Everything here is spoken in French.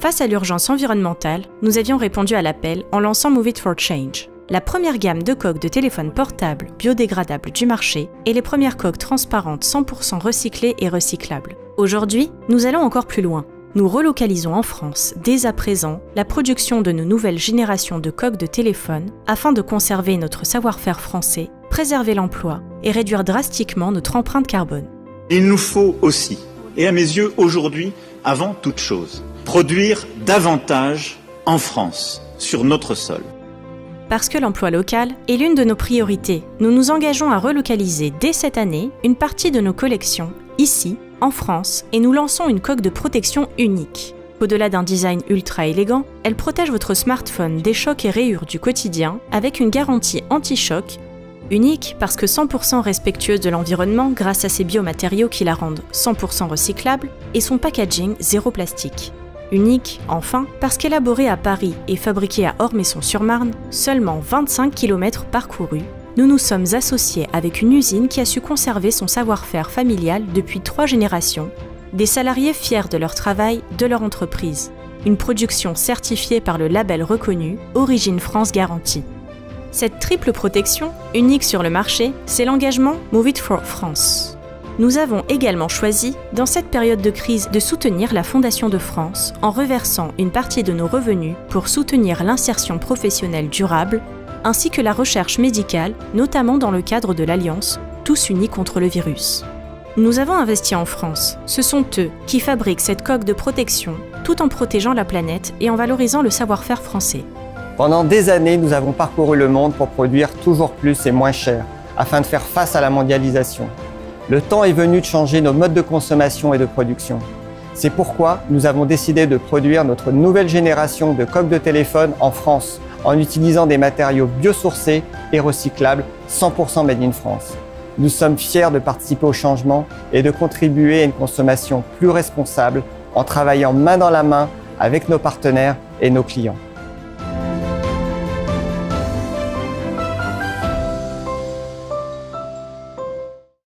Face à l'urgence environnementale, nous avions répondu à l'appel en lançant Move It for Change, la première gamme de coques de téléphone portable biodégradables du marché et les premières coques transparentes 100% recyclées et recyclables. Aujourd'hui, nous allons encore plus loin. Nous relocalisons en France, dès à présent, la production de nos nouvelles générations de coques de téléphone afin de conserver notre savoir-faire français, préserver l'emploi et réduire drastiquement notre empreinte carbone. Il nous faut aussi, et à mes yeux aujourd'hui, avant toute chose, produire davantage en France, sur notre sol. Parce que l'emploi local est l'une de nos priorités, nous nous engageons à relocaliser dès cette année une partie de nos collections, ici, en France, et nous lançons une coque de protection unique. Au-delà d'un design ultra élégant, elle protège votre smartphone des chocs et rayures du quotidien avec une garantie anti-choc, unique parce que 100% respectueuse de l'environnement grâce à ses biomatériaux qui la rendent 100% recyclable et son packaging zéro plastique. Unique, enfin, parce qu'élaborée à Paris et fabriquée à Ormesson-sur-Marne, seulement 25 km parcourus, nous nous sommes associés avec une usine qui a su conserver son savoir-faire familial depuis 3 générations, des salariés fiers de leur travail, de leur entreprise. Une production certifiée par le label reconnu Origine France Garantie. Cette triple protection, unique sur le marché, c'est l'engagement Move It for France. Nous avons également choisi, dans cette période de crise, de soutenir la Fondation de France en reversant une partie de nos revenus pour soutenir l'insertion professionnelle durable ainsi que la recherche médicale, notamment dans le cadre de l'Alliance Tous Unis contre le virus. Nous avons investi en France. Ce sont eux qui fabriquent cette coque de protection tout en protégeant la planète et en valorisant le savoir-faire français. Pendant des années, nous avons parcouru le monde pour produire toujours plus et moins cher, afin de faire face à la mondialisation. Le temps est venu de changer nos modes de consommation et de production. C'est pourquoi nous avons décidé de produire notre nouvelle génération de coques de téléphone en France, en utilisant des matériaux biosourcés et recyclables 100% made in France. Nous sommes fiers de participer au changement et de contribuer à une consommation plus responsable en travaillant main dans la main avec nos partenaires et nos clients.